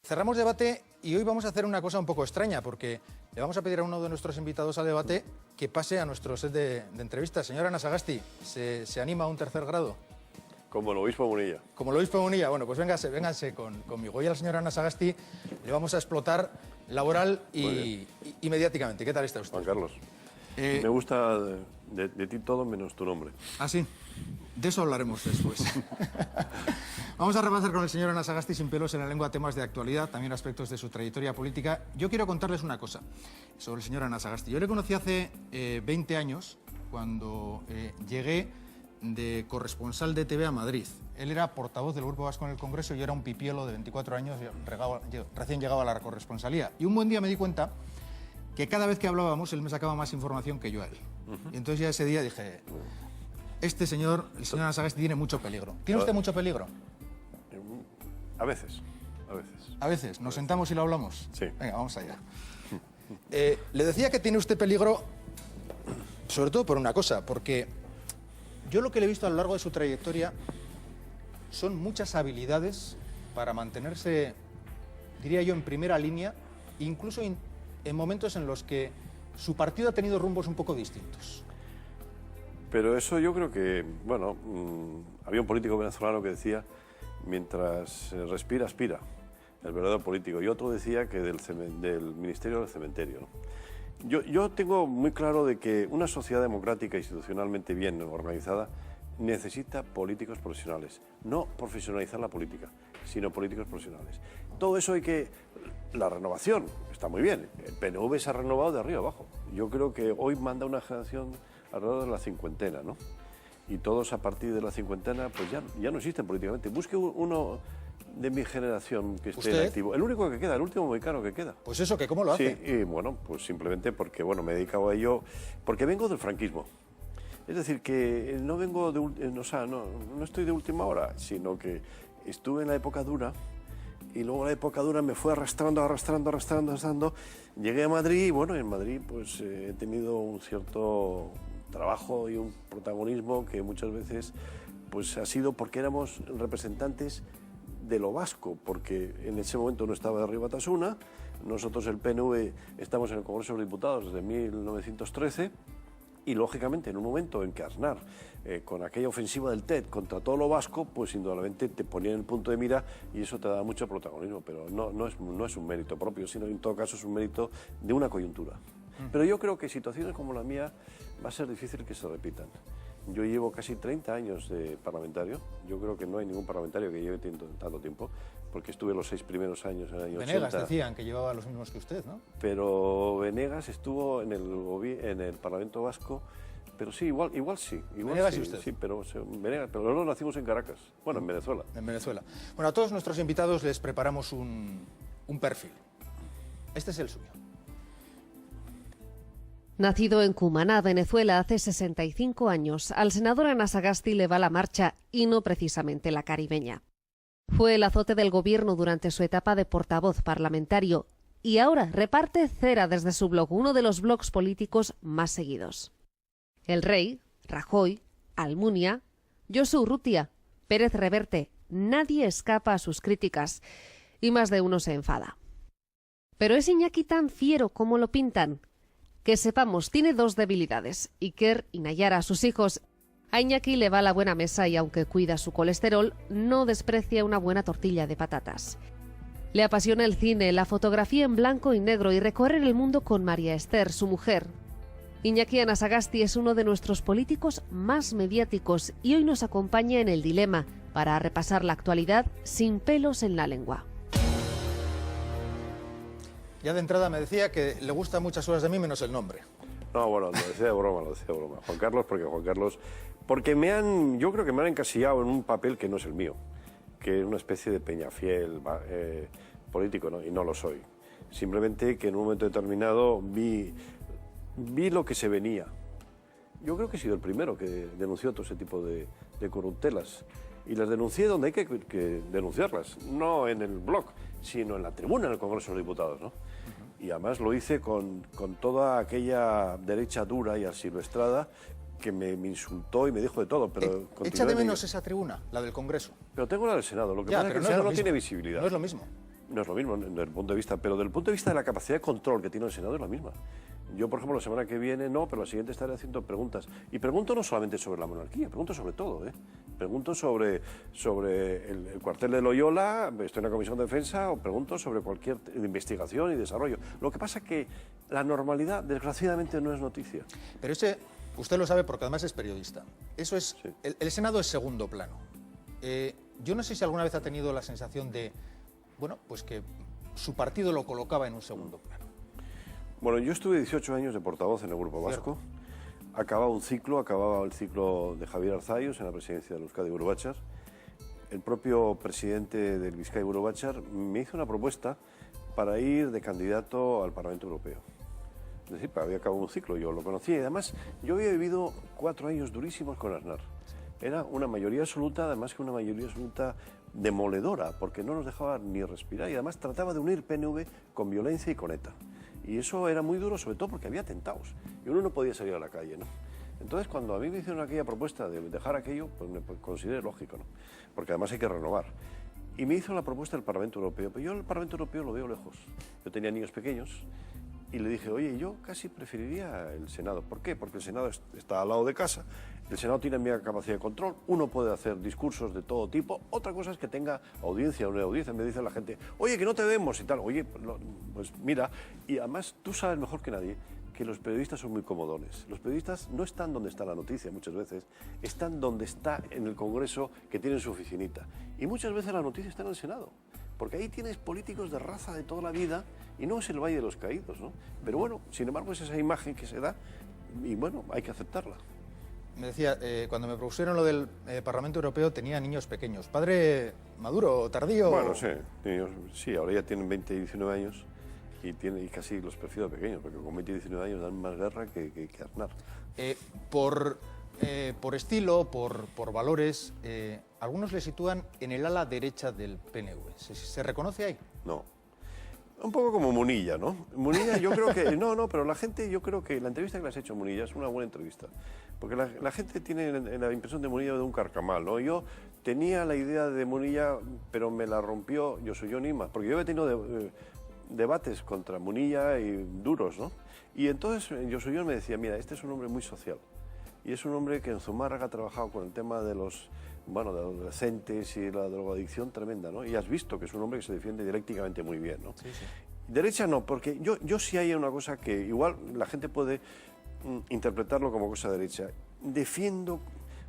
Cerramos debate y hoy vamos a hacer una cosa un poco extraña porque le vamos a pedir a uno de nuestros invitados al debate que pase a nuestro set de entrevistas. Señora Ana Sagasti, ¿se anima a un tercer grado? Como el obispo Munilla. Como el obispo Munilla. Bueno, pues vénganse conmigo. Hoy a la señora Ana Sagasti le vamos a explotar laboral y mediáticamente. ¿Qué tal está usted? Juan Carlos, me gusta de ti todo menos tu nombre. ¿Ah, sí? De eso hablaremos después. Vamos a repasar con el señor Ana Sagasti sin pelos en la lengua temas de actualidad, también aspectos de su trayectoria política. Yo quiero contarles una cosa sobre el señor Ana Sagasti. Yo le conocí hace 20 años, cuando llegué de corresponsal de TV a Madrid. Él era portavoz del Grupo Vasco en el Congreso y yo era un pipiolo de 24 años, recién llegado a la corresponsalía. Y un buen día me di cuenta que cada vez que hablábamos él me sacaba más información que yo a él. Y entonces ya ese día dije, este señor, el señor Ana Sagasti, tiene mucho peligro. ¿Tiene usted mucho peligro? A veces, a veces. A veces. ¿Nos sentamos y lo hablamos? Sí. Venga, vamos allá. Le decía que tiene usted peligro, sobre todo por una cosa, porque yo lo que le he visto a lo largo de su trayectoria son muchas habilidades para mantenerse, diría yo, en primera línea, incluso en momentos en los que su partido ha tenido rumbos un poco distintos. Pero eso yo creo que, bueno, había un político venezolano que decía, mientras respira, aspira, el verdadero político. Y otro decía que del ministerio del cementerio, ¿no? Yo tengo muy claro de que una sociedad democrática institucionalmente bien organizada necesita políticos profesionales. No profesionalizar la política, sino políticos profesionales. Todo eso hay que... La renovación está muy bien. El PNV se ha renovado de arriba abajo. Yo creo que hoy manda una generación alrededor de la cincuentena, ¿no? Y todos a partir de la cincuentena pues ya no existen políticamente. Busque uno de mi generación que esté en activo. El único que queda, el último mexicano que queda. Pues eso, que ¿cómo lo hace? Sí, y bueno, pues simplemente porque bueno, me he dedicado a ello, porque vengo del franquismo. Es decir, que no vengo de, o sea, no estoy de última hora, sino que estuve en la época dura y luego la época dura me fue arrastrando. Llegué a Madrid y bueno, en Madrid pues he tenido un cierto trabajo y un protagonismo que muchas veces pues ha sido porque éramos representantes de lo vasco, porque en ese momento no estaba de Rivas Batasuna, nosotros el PNV estamos en el Congreso de los Diputados desde 1913 y lógicamente en un momento en que Aznar con aquella ofensiva del TED contra todo lo vasco, pues indudablemente te ponía en el punto de mira y eso te da mucho protagonismo, pero no es un mérito propio, sino en todo caso es un mérito de una coyuntura. Pero yo creo que situaciones como la mía va a ser difícil que se repitan. Yo llevo casi 30 años de parlamentario. Yo creo que no hay ningún parlamentario que lleve tanto tiempo, porque estuve los 6 primeros años en el año 80. Venegas decían que llevaba los mismos que usted, ¿no? Pero Venegas estuvo en el Parlamento Vasco, pero sí, igual sí. Venegas y usted. Sí, pero Venegas, pero nosotros nacimos en Caracas, bueno, en Venezuela. En Venezuela. Bueno, a todos nuestros invitados les preparamos un perfil. Este es el suyo. Nacido en Cumaná, Venezuela, hace 65 años, al senador Ana Sagasti le va la marcha y no precisamente la caribeña. Fue el azote del gobierno durante su etapa de portavoz parlamentario y ahora reparte cera desde su blog, uno de los blogs políticos más seguidos. El Rey, Rajoy, Almunia, Josu Urrutia, Pérez Reverte, nadie escapa a sus críticas y más de uno se enfada. ¿Pero es Iñaki tan fiero como lo pintan? Que sepamos, tiene dos debilidades, Iker y Nayara, sus hijos. A Iñaki le va la buena mesa y aunque cuida su colesterol, no desprecia una buena tortilla de patatas. Le apasiona el cine, la fotografía en blanco y negro y recorrer el mundo con María Esther, su mujer. Iñaki Ana Sagasti es uno de nuestros políticos más mediáticos y hoy nos acompaña en El Dilema para repasar la actualidad sin pelos en la lengua. Ya de entrada me decía que le gustan muchas cosas de mí menos el nombre. No, bueno, lo decía de broma. Juan Carlos, porque yo creo que me han encasillado en un papel que no es el mío, que es una especie de peñafiel político, ¿no? Y no lo soy. Simplemente que en un momento determinado vi lo que se venía. Yo creo que he sido el primero que denunció todo ese tipo de corruptelas. Y las denuncié donde hay que denunciarlas, no en el blog, sino en la tribuna del Congreso de los Diputados, ¿no? Y además lo hice con toda aquella derecha dura y asilvestrada que me insultó y me dijo de todo, pero... Echa de menos esa tribuna, la del Congreso. Pero tengo la del Senado, lo que pasa es que el Senado no tiene visibilidad. No es lo mismo. no es lo mismo desde el punto de vista, pero desde el punto de vista de la capacidad de control que tiene el Senado es la misma. Yo, por ejemplo, la semana que viene no, pero la siguiente estaré haciendo preguntas. Y pregunto no solamente sobre la monarquía, pregunto sobre todo, ¿eh? Pregunto sobre el cuartel de Loyola, estoy en la Comisión de Defensa, o pregunto sobre cualquier investigación y desarrollo. Lo que pasa es que la normalidad, desgraciadamente, no es noticia. Pero usted lo sabe porque además es periodista. Eso es, sí. El Senado es segundo plano. Yo no sé si alguna vez ha tenido la sensación de, bueno, pues que su partido lo colocaba en un segundo plano. Bueno, yo estuve 18 años de portavoz en el Grupo Vasco. Acababa el ciclo de Javier Arzayus en la presidencia del Euskadi Buru Batzar. El propio presidente del Bizkaia Buru Batzar me hizo una propuesta para ir de candidato al Parlamento Europeo. Es decir, había acabado un ciclo, yo lo conocía y además yo había vivido 4 años durísimos con Aznar. Era una mayoría absoluta, además que una mayoría absoluta demoledora, porque no nos dejaba ni respirar y además trataba de unir PNV con violencia y con ETA. Y eso era muy duro, sobre todo porque había atentados y uno no podía salir a la calle, ¿no? Entonces, cuando a mí me hicieron aquella propuesta de dejar aquello, pues me consideré lógico, ¿no? Porque además hay que renovar. Y me hizo la propuesta del Parlamento Europeo, pero yo el Parlamento Europeo lo veo lejos. Yo tenía niños pequeños y le dije, oye, yo casi preferiría el Senado. ¿Por qué? Porque el Senado está al lado de casa, el Senado tiene mi capacidad de control, uno puede hacer discursos de todo tipo, otra cosa es que tenga audiencia o no audiencia. Me dice la gente, oye, que no te vemos y tal, oye, pues mira, y además tú sabes mejor que nadie que los periodistas son muy comodones. Los periodistas no están donde está la noticia muchas veces, están donde está en el Congreso que tienen su oficinita. Y muchas veces la noticia está en el Senado, porque ahí tienes políticos de raza de toda la vida y no es el Valle de los Caídos, ¿no? Pero bueno, sin embargo es esa imagen que se da y bueno, hay que aceptarla. Me decía, cuando me propusieron lo del Parlamento Europeo tenía niños pequeños. ¿Padre maduro, tardío? Bueno, sí, niños, sí, ahora ya tienen 20 y 19 años y casi los prefiero pequeños, porque con 20 y 19 años dan más guerra que Aznar. Por estilo, por valores, algunos le sitúan en el ala derecha del PNV. ¿Se reconoce ahí? No. Un poco como Munilla, ¿no? Munilla yo creo que... No, pero la gente, yo creo que la entrevista que le has hecho a Munilla es una buena entrevista. Porque la gente tiene la impresión de Munilla de un carcamal, ¿no? Yo tenía la idea de Munilla, pero me la rompió Josu Jon Imaz, porque yo he tenido debates contra Munilla y duros, ¿no? Y entonces Josu Jon me decía, mira, este es un hombre muy social. Y es un hombre que en Zumárraga ha trabajado con el tema de los adolescentes y la drogadicción tremenda, ¿no? Y has visto que es un hombre que se defiende dialécticamente muy bien, ¿no? Sí, sí. Derecha no, porque yo sí hay una cosa que igual la gente puede interpretarlo como cosa derecha. Defiendo,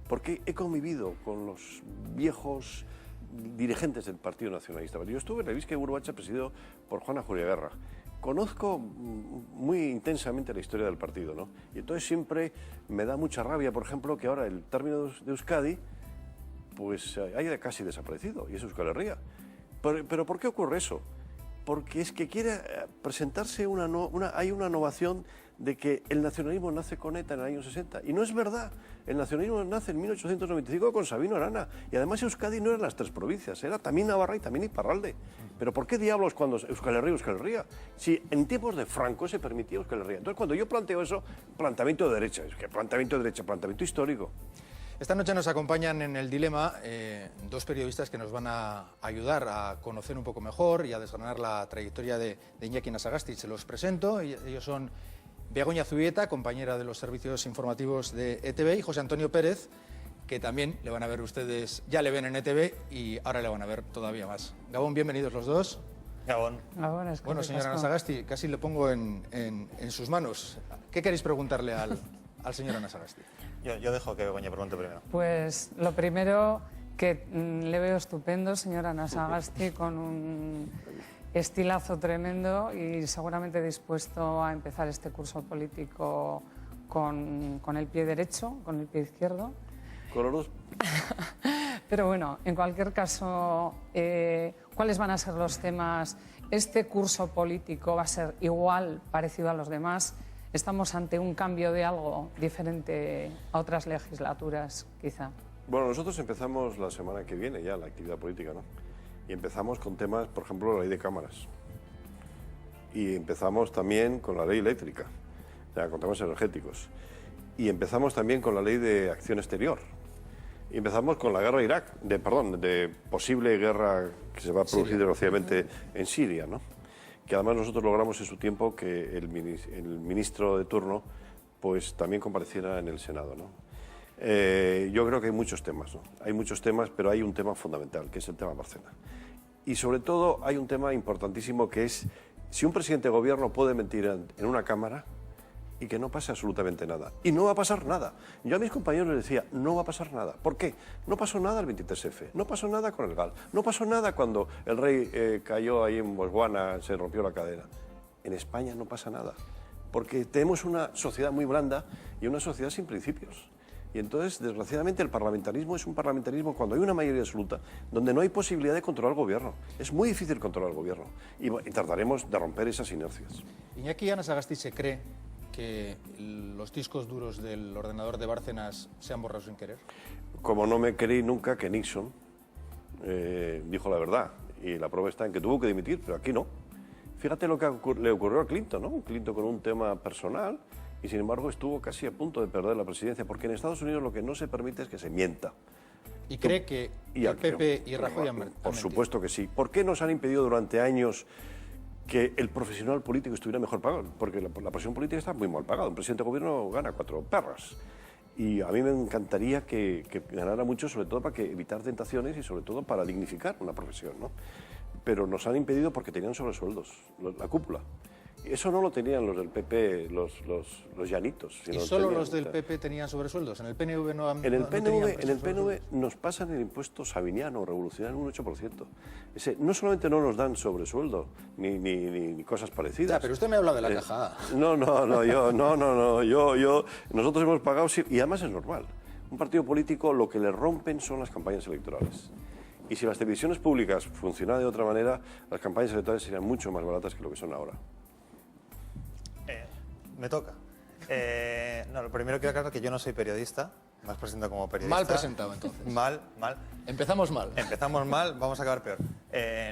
porque he convivido con los viejos dirigentes del Partido Nacionalista. Yo estuve en el Bizkaia Buru Batzar presidido por Juana Juria-Guerra. Conozco muy intensamente la historia del partido, ¿no? Y entonces siempre me da mucha rabia, por ejemplo, que ahora el término de Euskadi pues haya casi desaparecido, y es Euskal Herria. Pero ¿por qué ocurre eso? Porque es que quiere presentarse hay una innovación de que el nacionalismo nace con ETA en el año 60. Y no es verdad. El nacionalismo nace en 1895 con Sabino Arana. Y además Euskadi no eran las 3 provincias, era también Navarra y también Iparralde. Pero ¿por qué diablos cuando Euskal Herria? Si en tiempos de Franco se permitía Euskal Herria. Entonces cuando yo planteo eso, planteamiento de derecha. Es que planteamiento de derecha, planteamiento histórico. Esta noche nos acompañan en el dilema 2 periodistas que nos van a ayudar a conocer un poco mejor y a desgranar la trayectoria de Iñaki Anasagasti. Se los presento, ellos son Begoña Zubieta, compañera de los servicios informativos de ETV, y José Antonio Pérez, que también le van a ver ustedes, ya le ven en ETV y ahora le van a ver todavía más. Gabón, bienvenidos los dos. Gabón. Bueno, señor Anasagasti, casi le pongo en sus manos. ¿Qué queréis preguntarle al señor Anasagasti? Yo dejo que Begoña pregunte primero. Pues lo primero, que le veo estupendo, señor Anasagasti, con un estilazo tremendo y seguramente dispuesto a empezar este curso político con el pie derecho, con el pie izquierdo. Con los dos. Pero bueno, en cualquier caso, ¿cuáles van a ser los temas? ¿Este curso político va a ser igual, parecido a los demás? ¿Estamos ante un cambio de algo diferente a otras legislaturas, quizá? Bueno, nosotros empezamos la semana que viene ya la actividad política, ¿no? Y empezamos con temas, por ejemplo, la ley de cámaras. Y empezamos también con la ley eléctrica, o sea, con temas energéticos. Y empezamos también con la ley de acción exterior. Y empezamos con la guerra de Irak, de posible guerra que se va a producir desgraciadamente en Siria, ¿no? Que además nosotros logramos en su tiempo que el ministro de turno pues también compareciera en el Senado, ¿no? Yo creo que hay muchos temas, ¿no? Hay muchos temas, pero hay un tema fundamental, que es el tema Bárcenas. Y sobre todo hay un tema importantísimo que es si un presidente de gobierno puede mentir en una cámara y que no pase absolutamente nada. Y no va a pasar nada. Yo a mis compañeros les decía, no va a pasar nada. ¿Por qué? No pasó nada el 23F, no pasó nada con el GAL, no pasó nada cuando el rey cayó ahí en Botswana, se rompió la cadena. En España no pasa nada, porque tenemos una sociedad muy blanda y una sociedad sin principios. Y entonces, desgraciadamente, el parlamentarismo es un parlamentarismo cuando hay una mayoría absoluta, donde no hay posibilidad de controlar el gobierno. Es muy difícil controlar el gobierno y trataremos de romper esas inercias. Iñaki Anasagasti se cree que los discos duros del ordenador de Bárcenas se han borrado sin querer. Como no me creí nunca que Nixon dijo la verdad, y la prueba está en que tuvo que dimitir, pero aquí no. Fíjate lo que le ocurrió a Clinton, ¿no? Clinton con un tema personal, y sin embargo estuvo casi a punto de perder la presidencia, porque en Estados Unidos lo que no se permite es que se mienta. ¿Y cree que el PP y Rajoy han mentido? Por supuesto que sí. ¿Por qué nos han impedido durante años que el profesional político estuviera mejor pagado? Porque la profesión política está muy mal pagada. Un presidente de gobierno gana 4 perras. Y a mí me encantaría que ganara mucho, sobre todo para evitar tentaciones y sobre todo para dignificar una profesión, ¿no? Pero nos han impedido porque tenían sobresueldos, la cúpula. Eso no lo tenían los del PP, los llanitos. ¿Y solo los del PP tenían sobresueldos? ¿En el PNV no han En el tenían PNV nos pasan el impuesto sabiniano, revolucionario, un 8%. No solamente no nos dan sobresueldo, ni cosas parecidas. Ya, pero usted me habla de la caja. Nosotros hemos pagado, y además es normal. Un partido político lo que le rompen son las campañas electorales. Y si las televisiones públicas funcionaran de otra manera, las campañas electorales serían mucho más baratas que lo que son ahora. Me toca. No, lo primero quiero aclarar que yo no soy periodista. Me has presentado como periodista. Mal presentado, entonces. Mal. Empezamos mal. Empezamos mal, vamos a acabar peor.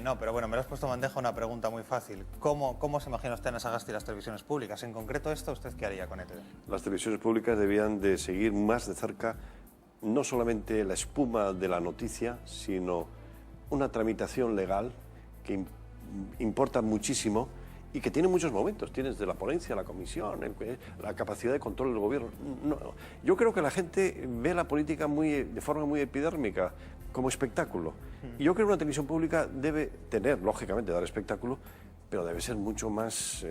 No, pero bueno, me lo has puesto en bandeja una pregunta muy fácil. ¿Cómo se imagina usted en Anasagasti y las televisiones públicas? En concreto esto, ¿usted qué haría con ETV? Las televisiones públicas debían de seguir más de cerca no solamente la espuma de la noticia, sino una tramitación legal que importa muchísimo y que tiene muchos momentos. Tienes de la ponencia, la comisión, la capacidad de control del gobierno. No, yo creo que la gente ve la política de forma muy epidérmica, como espectáculo. Y yo creo que una televisión pública debe tener, lógicamente, dar espectáculo, pero debe ser mucho más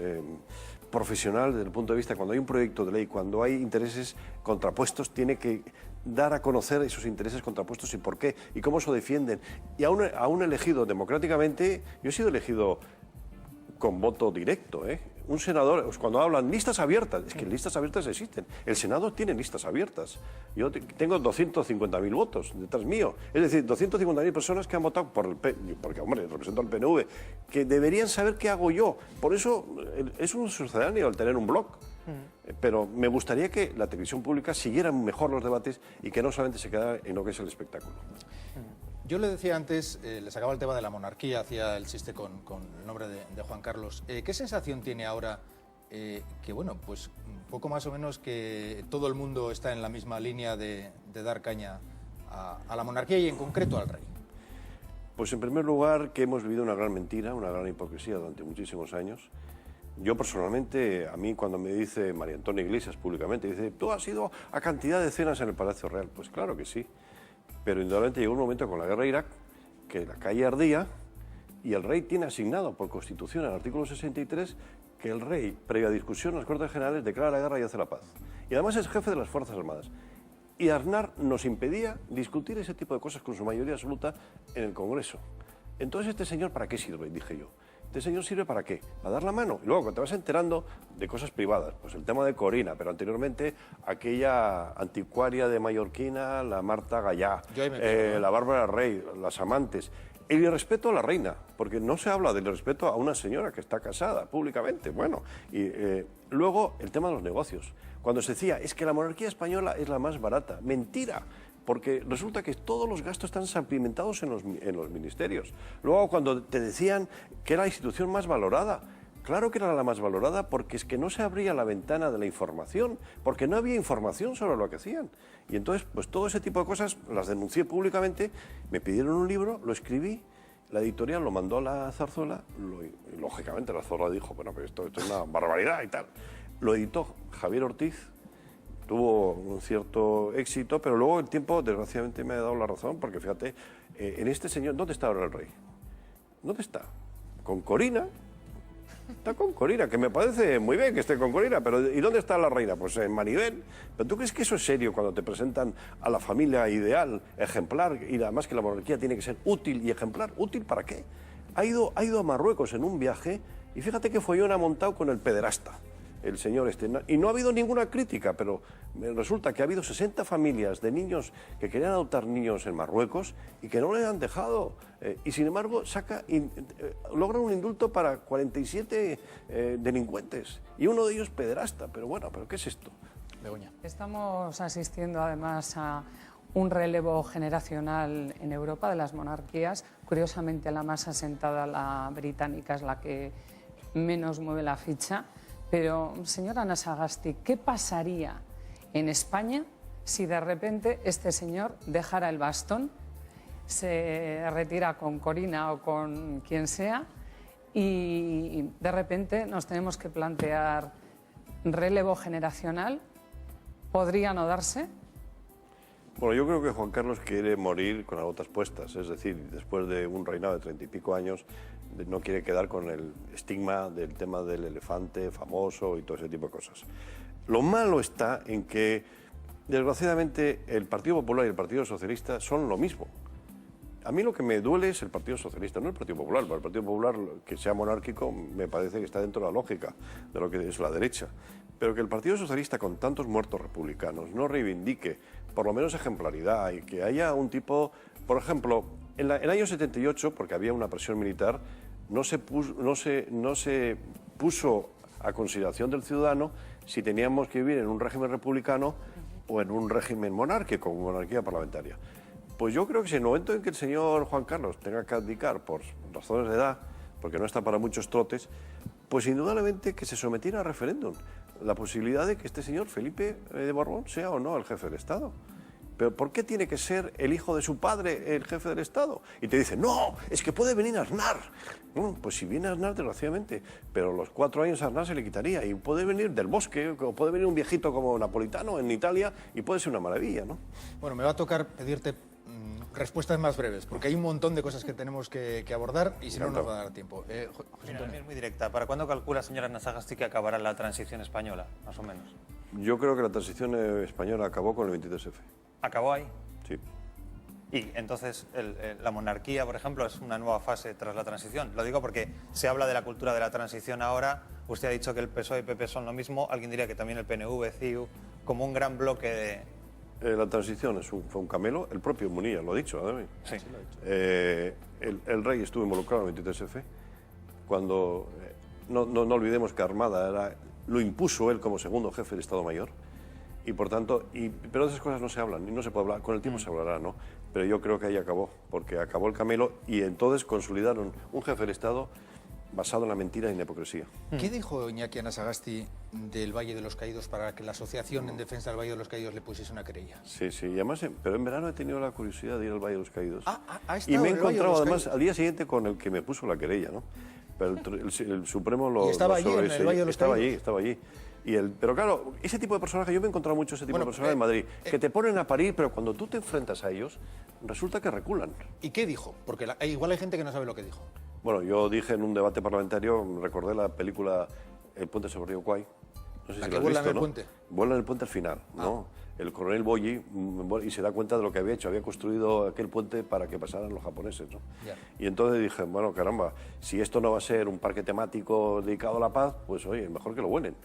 profesional desde el punto de vista, cuando hay un proyecto de ley, cuando hay intereses contrapuestos, tiene que dar a conocer esos intereses contrapuestos y por qué, y cómo se defienden. Y a un elegido democráticamente, yo he sido elegido con voto directo, ¿eh? Un senador, cuando hablan listas abiertas, es que listas abiertas existen. El Senado tiene listas abiertas. Yo tengo 250.000 votos detrás mío. Es decir, 250.000 personas que han votado por el porque, hombre, represento al PNV, que deberían saber qué hago yo. Por eso es un sucedáneo el tener un blog. Pero me gustaría que la televisión pública siguiera mejor los debates y que no solamente se quedara en lo que es el espectáculo. Yo le decía antes, le sacaba el tema de la monarquía, hacía el chiste con el nombre de Juan Carlos. ¿Qué sensación tiene ahora que, bueno, pues poco más o menos que todo el mundo está en la misma línea de dar caña a la monarquía y en concreto al rey? Pues en primer lugar que hemos vivido una gran mentira, una gran hipocresía durante muchísimos años. Yo personalmente, a mí cuando me dice María Antonia Iglesias públicamente, dice, ¿tú has ido a cantidad de cenas en el Palacio Real? Pues claro que sí. Pero indudablemente llegó un momento con la guerra de Irak que la calle ardía y el rey tiene asignado por Constitución, en el artículo 63, que el rey, previa discusión en las Cortes Generales, declara la guerra y hace la paz. Y además es jefe de las Fuerzas Armadas. Y Aznar nos impedía discutir ese tipo de cosas con su mayoría absoluta en el Congreso. Entonces, ¿este señor para qué sirve?, dije yo. ¿Este señor sirve para qué? ¿Para dar la mano? Y luego, cuando te vas enterando de cosas privadas, pues el tema de Corina, pero anteriormente aquella anticuaria de mallorquina, la Marta Gallá, la Bárbara Rey, las amantes, el irrespeto a la reina, porque no se habla del respeto a una señora que está casada públicamente. Bueno, y luego el tema de los negocios. Cuando se decía, es que la monarquía española es la más barata. Mentira. Porque resulta que todos los gastos están salpimentados en los ministerios. Luego, cuando te decían que era la institución más valorada, Claro que era la más valorada porque es que no se abría la ventana de la información, porque no había información sobre lo que hacían. Y entonces, pues todo ese tipo de cosas las denuncié públicamente, me pidieron un libro, lo escribí, la editorial lo mandó a la Zarzuela, y lógicamente la Zarzuela dijo, bueno, pues esto es una barbaridad y tal. Lo editó Javier Ortiz, tuvo un cierto éxito, pero luego el tiempo, desgraciadamente, me ha dado la razón, porque fíjate, en este señor, ¿dónde está ahora el rey? ¿Dónde está? Con Corina. Está con Corina, que me parece muy bien que esté con Corina, pero ¿y dónde está la reina? Pues en Maribel. ¿Pero tú crees que eso es serio cuando te presentan a la familia ideal, ejemplar, y además que la monarquía tiene que ser útil y ejemplar? ¿Útil para qué? Ha ido a Marruecos en un viaje y fíjate que follón ha montado con el pederasta, el señor este. Y no ha habido ninguna crítica, pero resulta que ha habido 60 familias de niños que querían adoptar niños en Marruecos y que no le han dejado. Y sin embargo logran un indulto para 47 delincuentes y uno de ellos pederasta. Pero bueno, ¿pero qué es esto? Begoña. Estamos asistiendo además a un relevo generacional en Europa de las monarquías. Curiosamente, la más asentada, la británica, es la que menos mueve la ficha. Pero, señora Ana Sagasti, ¿qué pasaría en España si de repente este señor dejara el bastón, se retira con Corina o con quien sea y de repente nos tenemos que plantear relevo generacional? ¿Podría no darse? Bueno, yo creo que Juan Carlos quiere morir con las botas puestas, es decir, después de un reinado de 30 y pico años, no quiere quedar con el estigma del tema del elefante famoso y todo ese tipo de cosas. Lo malo está en que, desgraciadamente, el Partido Popular y el Partido Socialista son lo mismo. A mí lo que me duele es el Partido Socialista, no el Partido Popular. Para el Partido Popular, que sea monárquico, me parece que está dentro de la lógica de lo que es la derecha. Pero que el Partido Socialista, con tantos muertos republicanos, no reivindique por lo menos ejemplaridad y que haya un tipo... Por ejemplo, en el año 78, porque había una presión militar, no se puso a consideración del ciudadano si teníamos que vivir en un régimen republicano o en un régimen monárquico, monarquía parlamentaria. Pues yo creo que si en el momento en que el señor Juan Carlos tenga que abdicar por razones de edad, porque no está para muchos trotes, pues indudablemente que se sometiera a referéndum la posibilidad de que este señor Felipe de Borbón sea o no el jefe del Estado. ¿Pero por qué tiene que ser el hijo de su padre el jefe del Estado? Y te dicen, no, es que puede venir Aznar. Bueno, pues si viene Aznar, desgraciadamente, pero los 4 años a Aznar se le quitaría. Y puede venir del Bosque, o puede venir un viejito como Napolitano en Italia, y puede ser una maravilla, ¿no? Bueno, me va a tocar pedirte respuestas más breves, porque hay un montón de cosas que tenemos que abordar y si no nos va a dar tiempo. José Mira, Antonio. es muy directa. ¿Para cuándo calcula, señora Ana Sagasti, que acabará la transición española, más o menos? Yo creo que la transición española acabó con el 23F. ¿Acabó ahí? Sí. Y entonces la monarquía, por ejemplo, es una nueva fase tras la transición. Lo digo porque se habla de la cultura de la transición ahora. Usted ha dicho que el PSOE y PP son lo mismo. Alguien diría que también el PNV, CIU, como un gran bloque de... La transición fue un camelo. El propio Munilla lo ha dicho, ¿no? Sí. El rey estuvo involucrado en el 23F. Cuando no olvidemos que Armada lo impuso él como segundo jefe del Estado Mayor. Y por tanto, pero de esas cosas no se hablan, y no se puede hablar, con el tiempo se hablará, ¿no? Pero yo creo que ahí acabó, porque acabó el camelo y entonces consolidaron un jefe del Estado basado en la mentira y en la hipocresía. ¿Qué dijo Iñaki Ana Sagasti del Valle de los Caídos para que la Asociación en Defensa del Valle de los Caídos le pusiese una querella? Sí, sí, y además, pero en verano he tenido la curiosidad de ir al Valle de los Caídos. ¿Ha estado Y me he en el Valle de encontrado los además Caídos? al día siguiente con el que me puso la querella, ¿no? Pero el Supremo lo... ¿Y estaba lo allí, en el sobreseí. Valle de los Caídos? Estaba allí. Pero claro, ese tipo de personajes, yo me he encontrado mucho ese tipo de personajes en Madrid, que te ponen a parir, pero cuando tú te enfrentas a ellos, resulta que reculan. ¿Y qué dijo? Porque igual hay gente que no sabe lo que dijo. Bueno, yo dije en un debate parlamentario, recordé la película El puente sobre el río Kwai. No sé ¿La si que la has vuela en visto, el ¿no? puente? Vuela en el puente al final, ¿no? El coronel Boyi y se da cuenta de lo que había hecho. Había construido aquel puente para que pasaran los japoneses, ¿no? Ya. Y entonces dije, bueno, caramba, si esto no va a ser un parque temático dedicado a la paz, pues oye, mejor que lo vuelen.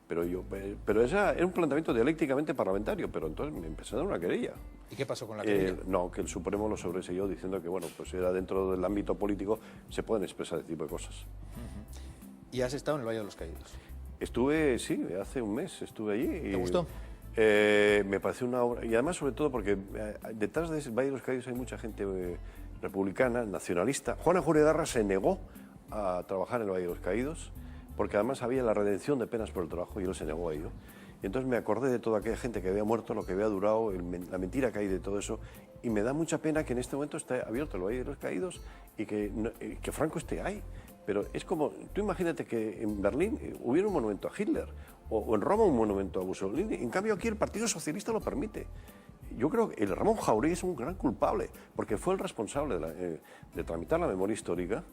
Pero ese era un planteamiento dialécticamente parlamentario, pero entonces me empezó a dar una querella. ¿Y qué pasó con la querella? No, que el Supremo lo sobreseyó diciendo que, bueno, pues era dentro del ámbito político, se pueden expresar ese tipo de cosas. ¿Y has estado en el Valle de los Caídos? Estuve, sí, hace un mes estuve allí. ¿Te gustó? Me pareció una obra, y además sobre todo porque detrás de ese Valle de los Caídos hay mucha gente republicana, nacionalista. Juana Juregarra se negó a trabajar en el Valle de los Caídos porque además había la redención de penas por el trabajo y él se negó a ello. Y entonces me acordé de toda aquella gente que había muerto, lo que había durado, la mentira que hay de todo eso, y me da mucha pena que en este momento esté abierto el Valle de los Caídos y que Franco esté ahí. Pero es como, tú imagínate que en Berlín hubiera un monumento a Hitler, o en Roma un monumento a Mussolini, en cambio aquí el Partido Socialista lo permite. Yo creo que el Ramón Jáuregui es un gran culpable, porque fue el responsable de tramitar la memoria histórica,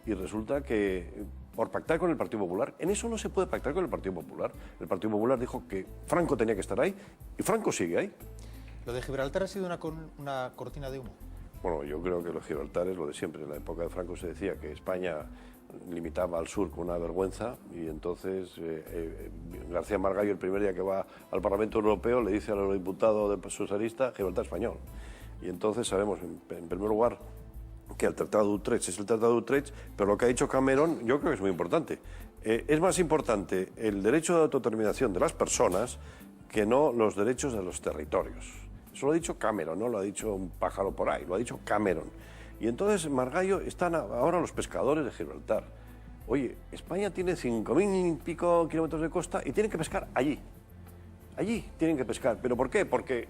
y resulta que por pactar con el Partido Popular, en eso no se puede pactar con el Partido Popular. El Partido Popular dijo que Franco tenía que estar ahí, y Franco sigue ahí. ¿Lo de Gibraltar ha sido una cortina de humo? Bueno, yo creo que lo de Gibraltar es lo de siempre. En la época de Franco se decía que España limitaba al sur con una vergüenza, y entonces García Margallo, el primer día que va al Parlamento Europeo, le dice a los diputados del socialista Gibraltar español. Y entonces sabemos, en primer lugar, que el Tratado de Utrecht es el Tratado de Utrecht, pero lo que ha dicho Cameron yo creo que es muy importante. Es más importante el derecho de autodeterminación de las personas que no los derechos de los territorios. Eso lo ha dicho Cameron, no lo ha dicho un pájaro por ahí, lo ha dicho Cameron. Y entonces Margallo están ahora los pescadores de Gibraltar. Oye, España tiene 5.000 y pico kilómetros de costa y tienen que pescar allí. Allí tienen que pescar. ¿Pero por qué? Porque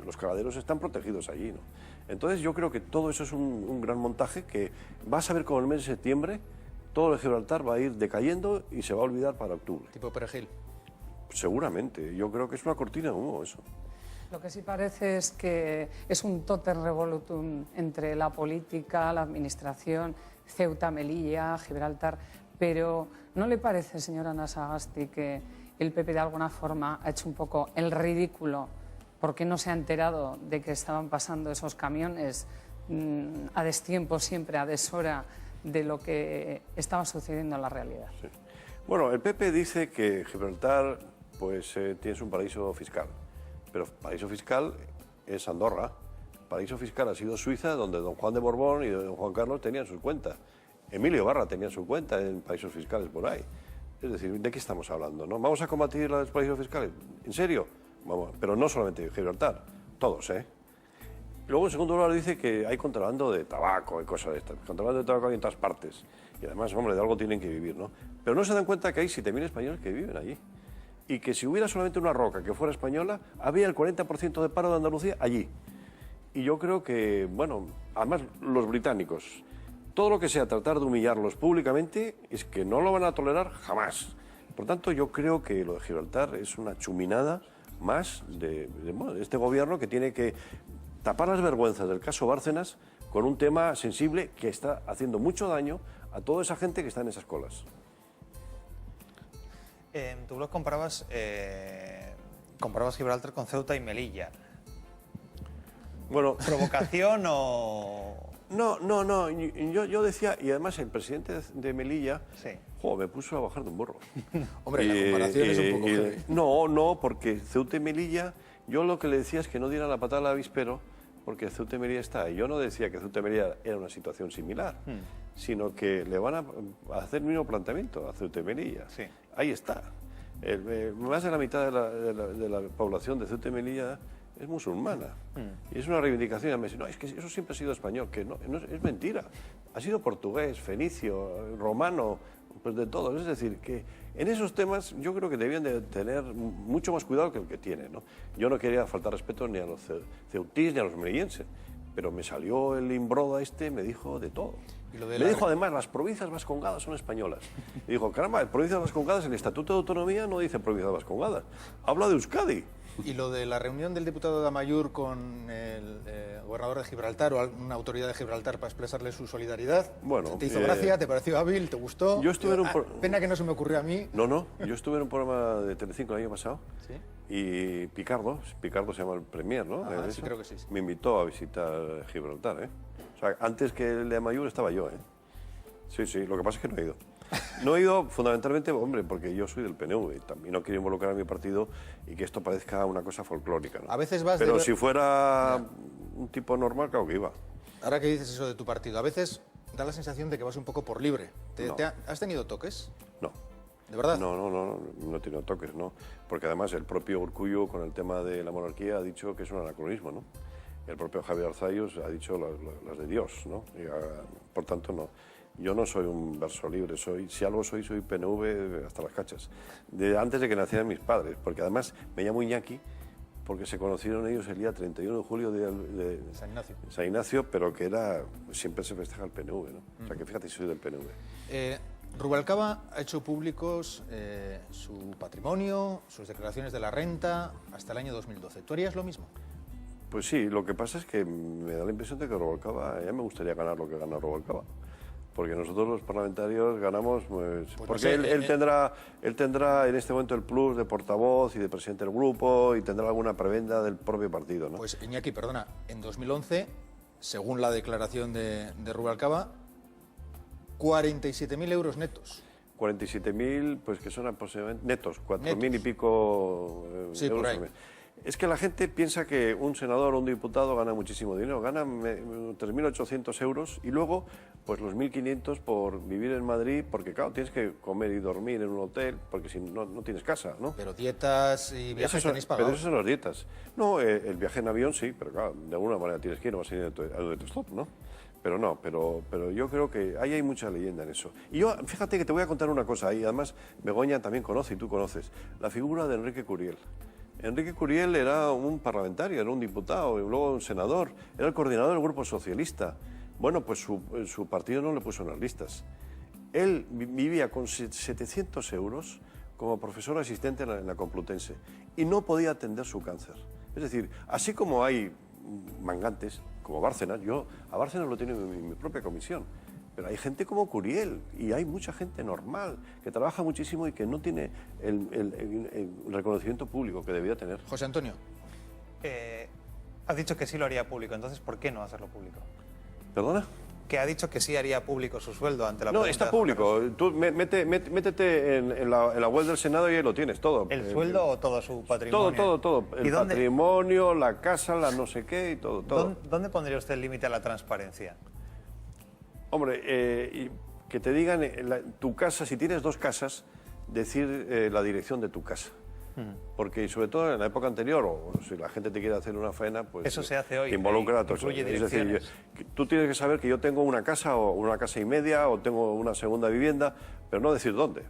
los caladeros están protegidos allí, ¿no? Entonces yo creo que todo eso es un gran montaje que vas a ver como el mes de septiembre todo el Gibraltar va a ir decayendo y se va a olvidar para octubre. Tipo perejil. Seguramente. Yo creo que es una cortina de humo eso. Lo que sí parece es que es un totem revolutum entre la política, la administración, Ceuta, Melilla, Gibraltar, pero ¿no le parece, señora Anasagasti, que el PP de alguna forma ha hecho un poco el ridículo porque no se ha enterado de que estaban pasando esos camiones a destiempo, siempre a deshora de lo que estaba sucediendo en la realidad? Sí. Bueno, el PP dice que Gibraltar tiene un paraíso fiscal, pero paraíso fiscal es Andorra. Paraíso fiscal ha sido Suiza, donde don Juan de Borbón y don Juan Carlos tenían sus cuentas. Emilio Barra tenía su cuenta en paraísos fiscales por ahí. Es decir, ¿de qué estamos hablando, no? ¿Vamos a combatir los paraísos fiscales? ¿En serio? Vamos, pero no solamente Gibraltar, todos, ¿eh? Luego, en segundo lugar, dice que hay contrabando de tabaco y cosas de estas. Contrabando de tabaco hay en todas partes. Y además, hombre, de algo tienen que vivir, ¿no? Pero no se dan cuenta que hay 7.000 españoles que viven allí. Y que si hubiera solamente una roca que fuera española, había el 40% de paro de Andalucía allí. Y yo creo que, bueno, además los británicos, todo lo que sea tratar de humillarlos públicamente, es que no lo van a tolerar jamás. Por tanto, yo creo que lo de Gibraltar es una chuminada más de este gobierno que tiene que tapar las vergüenzas del caso Bárcenas con un tema sensible que está haciendo mucho daño a toda esa gente que está en esas colas. En tu blog comparabas Gibraltar con Ceuta y Melilla. Bueno, ¿Provocación o...? No, yo decía, y además el presidente de Melilla, Sí. me puso a bajar de un burro. Hombre, la comparación es un poco heavy. No, porque Ceuta y Melilla, yo lo que le decía es que no diera la patada al avispero, porque Ceuta y Melilla está ahí. Yo no decía que Ceuta y Melilla era una situación similar, sino que le van a hacer el mismo planteamiento a Ceuta y Melilla. Sí. Ahí está. Más de la mitad de la población de Ceuta y Melilla es musulmana. Y es una reivindicación. Y me dice, no, es que eso siempre ha sido español, que no, es mentira. Ha sido portugués, fenicio, romano, pues de todo. Es decir, que en esos temas yo creo que debían de tener mucho más cuidado que el que tienen, ¿no? Yo no quería faltar respeto ni a los ceutís ni a los melillenses, pero me salió el Imbroda me dijo de todo. Me dijo además, las provincias vascongadas son españolas. Y dijo, caramba, provincias vascongadas, el Estatuto de Autonomía no dice provincias vascongadas, habla de Euskadi. ¿Y lo de la reunión del diputado de Amaiur con el gobernador de Gibraltar o alguna autoridad de Gibraltar para expresarle su solidaridad? Bueno, ¿Te hizo gracia? ¿Te pareció hábil? ¿Te gustó? Yo estuve en un pena que no se me ocurrió a mí. No, yo estuve en un programa de Telecinco el año pasado. ¿Sí? Y Picardo se llama el premier, ¿no? Sí, creo que sí. Me invitó a visitar Gibraltar, ¿eh? O sea, antes que el de Amaiur estaba yo, ¿eh? Sí, lo que pasa es que no he ido. No he ido fundamentalmente, hombre, porque yo soy del PNV y también no quiero involucrar a mi partido y que esto parezca una cosa folclórica, ¿no? A veces vas Pero si fuera un tipo normal, claro que iba. Ahora que dices eso de tu partido, a veces da la sensación de que vas un poco por libre. No. ¿Has tenido toques? No. ¿De verdad? No he tenido toques, no. Porque además el propio Urkullu con el tema de la monarquía ha dicho que es un anacronismo, ¿no? El propio Javier Arzayus ha dicho las de Dios, ¿no? Y, por tanto, no. Yo no soy un verso libre, si algo soy PNV hasta las cachas. Antes de que nacieran mis padres, porque además me llamo Iñaki, porque se conocieron ellos el día 31 de julio de San Ignacio, pero que siempre se festeja el PNV, ¿no? O sea que fíjate, soy del PNV. Rubalcaba ha hecho públicos su patrimonio, sus declaraciones de la renta hasta el año 2012. ¿Tú harías lo mismo? Pues sí, lo que pasa es que me da la impresión de que Rubalcaba, ya me gustaría ganar lo que gana Rubalcaba. Porque nosotros los parlamentarios ganamos, porque él tendrá en este momento el plus de portavoz y de presidente del grupo y tendrá alguna prebenda del propio partido, ¿no? Pues Iñaki, perdona, en 2011, según la declaración de Rubalcaba, 47.000 euros netos. 47.000, pues que son aproximadamente netos, 4.000 y pico sí, euros por ahí. al mes. Es que la gente piensa que un senador o un diputado gana muchísimo dinero, gana 3.800 euros y luego pues los 1.500 por vivir en Madrid, porque claro, tienes que comer y dormir en un hotel, porque si no, no tienes casa, ¿no? Pero dietas y viajes tenéis pagados. Pero esas son las dietas. No, el viaje en avión sí, pero claro, de alguna manera tienes que ir, no vas a ir a donde tu stop, ¿no? Pero no, pero yo creo que ahí hay mucha leyenda en eso. Y yo, fíjate que te voy a contar una cosa, y además Begoña también conoce y tú conoces, la figura de Enrique Curiel. Enrique Curiel era un parlamentario, era un diputado, y luego un senador, era el coordinador del Grupo Socialista. Bueno, pues su partido no le puso en las listas. Él vivía con 700 euros como profesor asistente en la Complutense y no podía atender su cáncer. Es decir, así como hay mangantes, como Bárcenas, yo a Bárcenas lo tengo en mi propia comisión, pero hay gente como Curiel y hay mucha gente normal que trabaja muchísimo y que no tiene el reconocimiento público que debía tener. José Antonio. Has dicho que sí lo haría público, entonces ¿por qué no hacerlo público? ¿Perdona? Que ha dicho que sí haría público su sueldo ante la No, pregunta está de público. Tú métete en la web del Senado y ahí lo tienes todo. ¿El sueldo o todo su patrimonio? Todo. El patrimonio, la casa, la no sé qué y todo. ¿Dónde pondría usted el límite a la transparencia? Hombre, que te digan tu casa, si tienes dos casas, decir la dirección de tu casa. Porque sobre todo en la época anterior, o si la gente te quiere hacer una faena, pues eso se hace hoy, te involucra a todos. incluye Es decir, tú tienes que saber que yo tengo una casa o una casa y media o tengo una segunda vivienda, pero no decir dónde.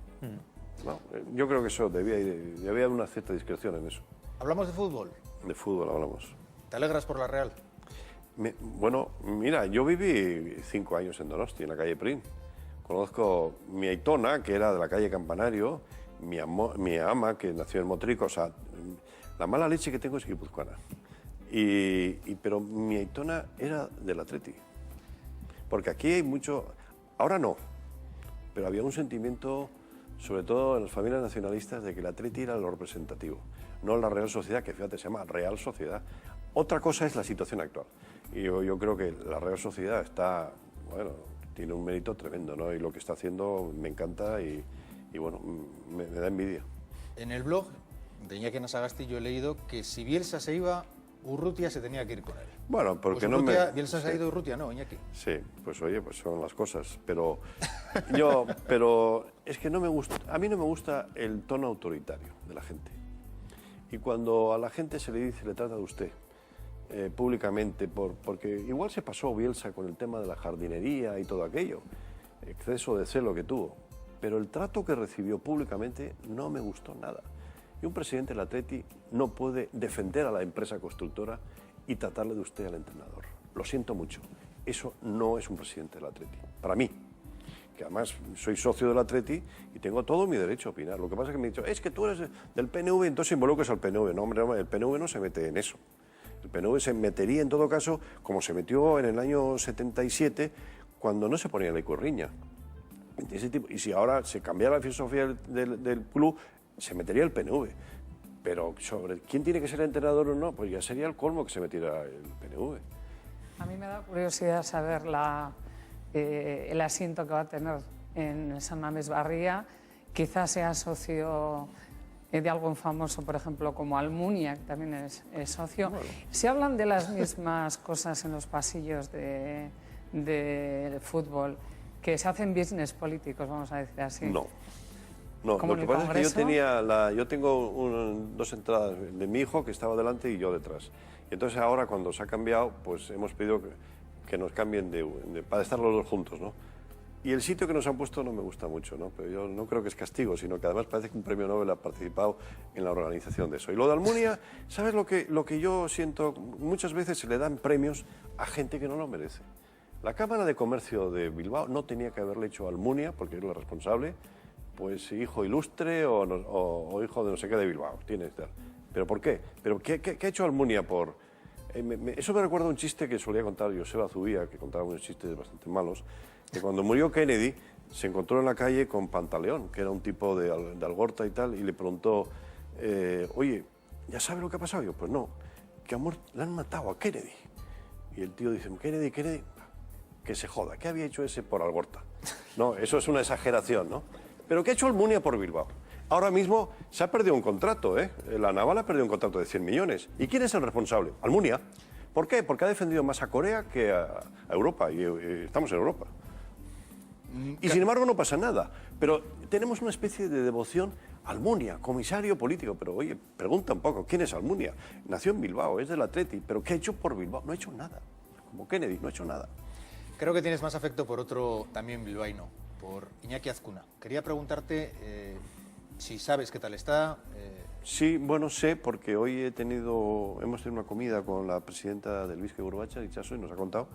No, yo creo que eso debía haber una cierta discreción en eso. ¿Hablamos de fútbol? De fútbol hablamos. ¿Te alegras por la Real? Bueno, mira, yo viví 5 años en Donosti, en la calle Prín. Conozco mi aitona, que era de la calle Campanario, mi ama, que nació en Motrico. O sea, la mala leche que tengo es guipuzcoana. Pero mi aitona era del Atleti. Porque aquí hay mucho... Ahora no, pero había un sentimiento, sobre todo en las familias nacionalistas, de que el Atleti era lo representativo, no la Real Sociedad, que fíjate, se llama Real Sociedad. Otra cosa es la situación actual. Y yo creo que la Real Sociedad está, bueno, tiene un mérito tremendo, ¿no? Y lo que está haciendo me encanta y bueno, me da envidia. En el blog de Iñaki Anasagasti yo he leído que si Bielsa se iba, Urrutia se tenía que ir con él. Bueno, porque pues no Urrutia, Bielsa se ha ido, Urrutia no, Iñaki. Sí, pues oye, pues son las cosas. Pero es que no me gusta, a mí no me gusta el tono autoritario de la gente. Y cuando a la gente se le trata de usted, públicamente, porque igual se pasó Bielsa con el tema de la jardinería y todo aquello, exceso de celo que tuvo, pero el trato que recibió públicamente no me gustó nada. Y un presidente del Atleti no puede defender a la empresa constructora y tratarle de usted al entrenador. Lo siento mucho, eso no es un presidente del Atleti, para mí, que además soy socio del Atleti y tengo todo mi derecho a opinar. Lo que pasa es que me han dicho, es que tú eres del PNV, entonces involucras al PNV. No, hombre, el PNV no se mete en eso. El PNV se metería en todo caso, como se metió en el año 77, cuando no se ponía la icorriña. Y si ahora se cambiara la filosofía del club, se metería el PNV. Pero sobre quién tiene que ser el entrenador o no, pues ya sería el colmo que se metiera el PNV. A mí me da curiosidad saber el asiento que va a tener en San Mamés Barría. Quizás sea socio de algún famoso, por ejemplo, como Almunia, que también es socio. Bueno. ¿Se hablan de las mismas cosas en los pasillos del fútbol? Que se hacen business políticos, vamos a decir así. No, lo que pasa es que yo tengo dos entradas de mi hijo, que estaba delante, y yo detrás. Y entonces ahora, cuando se ha cambiado, pues hemos pedido que nos cambien para estar los dos juntos, ¿no? Y el sitio que nos han puesto no me gusta mucho, ¿no? Pero yo no creo que es castigo, sino que además parece que un premio Nobel ha participado en la organización de eso. Y lo de Almunia, ¿sabes lo que yo siento? Muchas veces se le dan premios a gente que no lo merece. La Cámara de Comercio de Bilbao no tenía que haberle hecho a Almunia, porque es la responsable, pues hijo ilustre o hijo de no sé qué de Bilbao. Tiene que estar. ¿Pero por qué? ¿Pero qué ha hecho Almunia por...? Eso me recuerda a un chiste que solía contar Joseba Zubía, que contaba unos chistes bastante malos, que cuando murió Kennedy se encontró en la calle con Pantaleón, que era un tipo de Algorta y tal, y le preguntó, oye, ¿ya sabe lo que ha pasado? Y yo, pues no, que le han matado a Kennedy. Y el tío dice, Kennedy, que se joda, ¿qué había hecho ese por Algorta? No, eso es una exageración, ¿no? Pero ¿qué ha hecho Almunia por Bilbao? Ahora mismo se ha perdido un contrato, ¿eh? La Naval ha perdido un contrato de 100 millones. ¿Y quién es el responsable? Almunia. ¿Por qué? Porque ha defendido más a Corea que a Europa, y estamos en Europa. Y sin embargo no pasa nada. Pero tenemos una especie de devoción a Almunia, comisario político. Pero oye, pregunta un poco, ¿quién es Almunia? Nació en Bilbao, es del Atleti, pero ¿qué ha hecho por Bilbao? No ha hecho nada. Como Kennedy, no ha hecho nada. Creo que tienes más afecto por otro también bilbaíno, por Iñaki Azcuna. Quería preguntarte si sabes qué tal está. Sí, bueno, sé, porque hoy hemos tenido una comida con la presidenta del Bizkaia Urbacha, Itxaso, y nos ha contado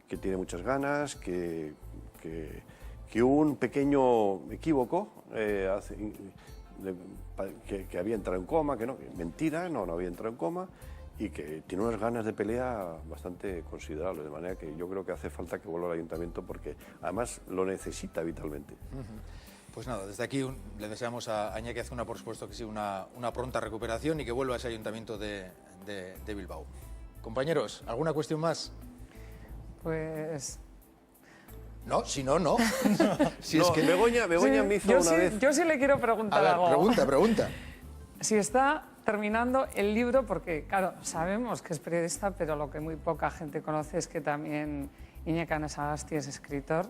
que tiene muchas ganas, que hubo un pequeño equívoco, que había entrado en coma, que no, mentira, no había entrado en coma, y que tiene unas ganas de pelea bastante considerables, de manera que yo creo que hace falta que vuelva al ayuntamiento porque además lo necesita vitalmente. Pues nada, desde aquí le deseamos a Iñaki Azcuna, por supuesto, que sí, una pronta recuperación y que vuelva a ese ayuntamiento de Bilbao. Compañeros, ¿alguna cuestión más? Pues... No, si no, no. Si no, es que... Begoña me hizo una vez... Yo sí le quiero preguntar algo. Pregunta. Si está terminando el libro, porque claro, sabemos que es periodista, pero lo que muy poca gente conoce es que también Iñaki Anasagasti es escritor.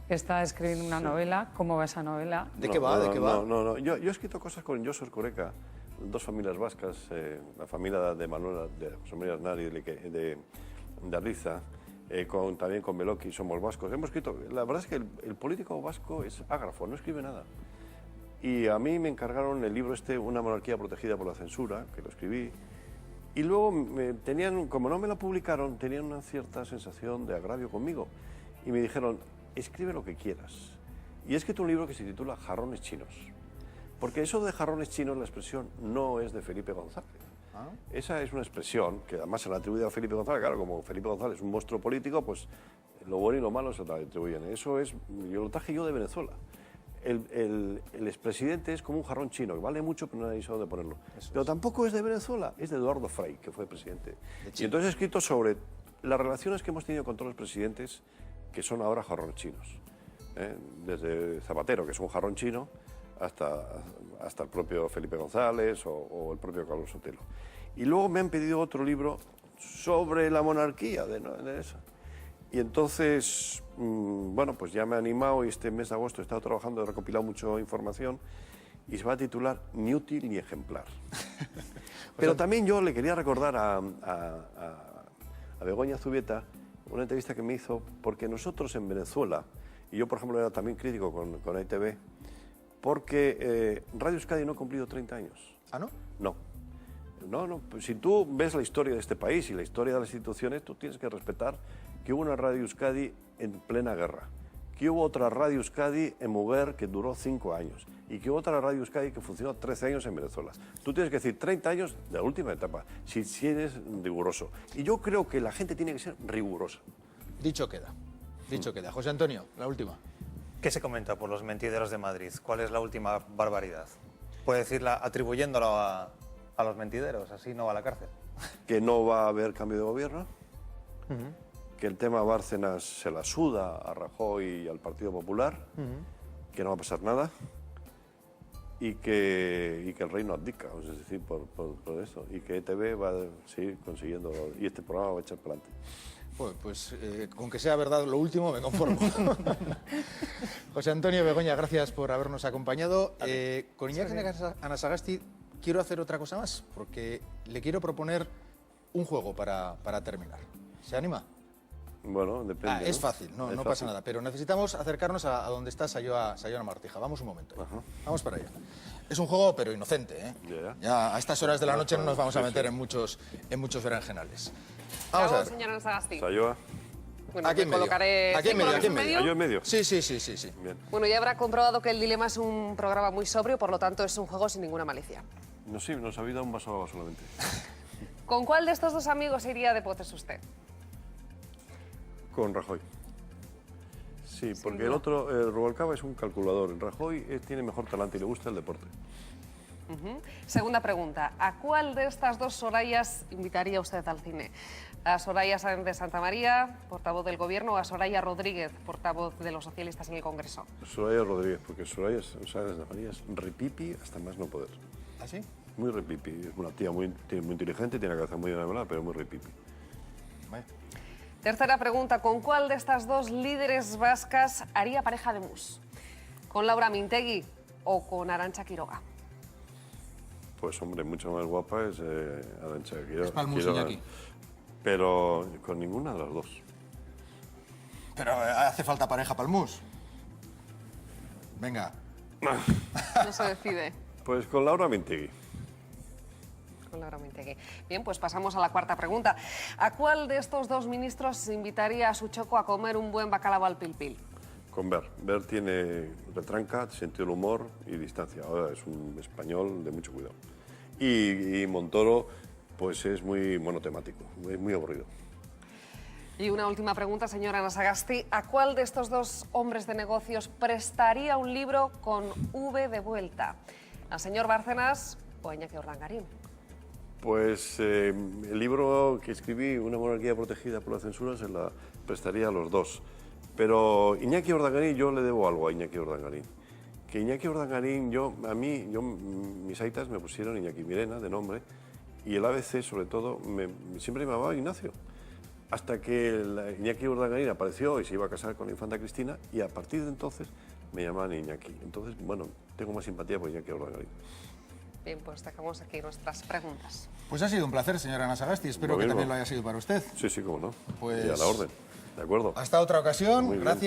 Está escribiendo una novela. ¿Cómo va esa novela? ¿De qué va? No. Yo he escrito cosas con Josu Erkoreka, dos familias vascas, la familia de Manuel, de José María Aznar y de Arriza, también con Beloki, somos vascos. Hemos escrito, la verdad es que el político vasco es ágrafo, no escribe nada. Y a mí me encargaron el libro Una monarquía protegida por la censura, que lo escribí. Y luego como no me lo publicaron, tenían una cierta sensación de agravio conmigo. Y me dijeron, escribe lo que quieras. Y he escrito un libro que se titula Jarrones chinos. Porque eso de jarrones chinos, la expresión no es de Felipe González. Esa es una expresión que además se la atribuye a Felipe González. Claro, como Felipe González es un monstruo político, pues lo bueno y lo malo se la atribuyen. Yo lo traje yo de Venezuela. El expresidente es como un jarrón chino, que vale mucho, pero nadie sabe dónde ponerlo. Pero tampoco es de Venezuela, es de Eduardo Frei, que fue presidente. Y entonces he escrito sobre las relaciones que hemos tenido con todos los presidentes que son ahora jarrones chinos. Desde Zapatero, que es un jarrón chino, hasta el propio Felipe González o el propio Carlos Sotelo. Y luego me han pedido otro libro sobre la monarquía de eso. Y entonces, bueno, pues ya me he animado y este mes de agosto he estado trabajando, he recopilado mucha información y se va a titular Ni útil ni ejemplar. Pero también yo le quería recordar a Begoña Zubieta una entrevista que me hizo, porque nosotros en Venezuela, y yo por ejemplo era también crítico con ITV, porque Radio Euskadi no ha cumplido 30 años. ¿Ah, no? No, pues si tú ves la historia de este país y la historia de las instituciones, tú tienes que respetar que hubo una Radio Euskadi en plena guerra, que hubo otra Radio Euskadi en Muguer que duró 5 años y que hubo otra Radio Euskadi que funcionó 13 años en Venezuela. Tú tienes que decir 30 años de la última etapa, si eres riguroso. Y yo creo que la gente tiene que ser rigurosa. Dicho queda. José Antonio, la última. ¿Qué se comenta por los mentideros de Madrid? ¿Cuál es la última barbaridad? Puede decirla atribuyéndolo a los mentideros, así no va a la cárcel. Que no va a haber cambio de gobierno, que el tema Bárcenas se la suda a Rajoy y al Partido Popular, que no va a pasar nada y que el rey no abdica, es decir, por eso, y que ETV va a seguir consiguiendo, y este programa va a echar para adelante. Pues con que sea verdad lo último me conformo. José Antonio, Begoña, gracias por habernos acompañado. Con Iñaki Anasagasti quiero hacer otra cosa más, porque le quiero proponer un juego para terminar. ¿Se anima? Bueno, depende. Es ¿no? fácil, no pasa fácil. nada. Pero necesitamos acercarnos a donde está Sayoa Martija. Vamos un momento. Vamos para allá. Es un juego, pero inocente, ¿eh? Ya a estas horas de la noche no nos vamos a meter en muchos berenjenales. Vamos a ver. Señora Anasagasti. Sayoa. Bueno, Aquí en me medio. colocaré... Aquí en ¿Sí, medio, colocas aquí en medio. ¿Yo en medio? Sí. Bien. Bueno, ya habrá comprobado que el Dilema es un programa muy sobrio, por lo tanto es un juego sin ninguna malicia. No, sí, nos ha habido un vaso de agua solamente. ¿Con cuál de estos dos amigos iría de potes usted? Con Rajoy. Sí, porque el otro, Rubalcaba, es un calculador. Rajoy tiene mejor talante y le gusta el deporte. Segunda pregunta. ¿A cuál de estas dos Sorayas invitaría usted al cine? ¿A Soraya Sáenz de Santa María, portavoz del Gobierno, o a Soraya Rodríguez, portavoz de los socialistas en el Congreso? Soraya Rodríguez, porque Soraya Sáenz de Santa María es repipi hasta más no poder. ¿Ah, sí? Muy repipi. Es una tía muy inteligente, tiene la cabeza muy enamorada, pero muy repipi. Vaya. Tercera pregunta. ¿Con cuál de estas dos líderes vascas haría pareja de mus? ¿Con Laura Mintegui o con Arantxa Quiroga? Pues hombre, mucho más guapa es Arantxa Quiroga. Es Palmus Iñaki. Pero con ninguna de las dos. Pero hace falta pareja palmus. Venga. No se decide. Pues con Laura Mintegui. Con Laura Mintegui. Bien, pues pasamos a la cuarta pregunta. ¿A cuál de estos dos ministros invitaría a su choco a comer un buen bacalao al pil-pil? Con Ver. Ver tiene retranca, sentido del humor y distancia. Ahora es un español de mucho cuidado. Y Montoro, pues es muy monotemático, es muy aburrido. Y una última pregunta, señora Anasagasti. ¿A cuál de estos dos hombres de negocios prestaría un libro con V de vuelta? ¿Al señor Bárcenas o a Iñaki Urdangarín? Pues el libro que escribí, Una monarquía protegida por la censura, se la prestaría a los dos. Pero Iñaki Urdangarín, yo le debo algo a Iñaki Urdangarín. Que Iñaki Urdangarín, mis aitas me pusieron Iñaki Mirena, de nombre, y el ABC, sobre todo, siempre me llamaba Ignacio. Hasta que Iñaki Urdangarín apareció y se iba a casar con la infanta Cristina, y a partir de entonces me llamaban Iñaki. Entonces, bueno, tengo más simpatía por Iñaki Urdangarín. Bien, pues dejamos aquí nuestras preguntas. Pues ha sido un placer, señora Anasagasti. Espero Lo que mismo. también lo haya sido para usted. Sí, cómo no. Pues- Y a la orden. ¿De acuerdo? Hasta otra ocasión. Muy bien. Gracias.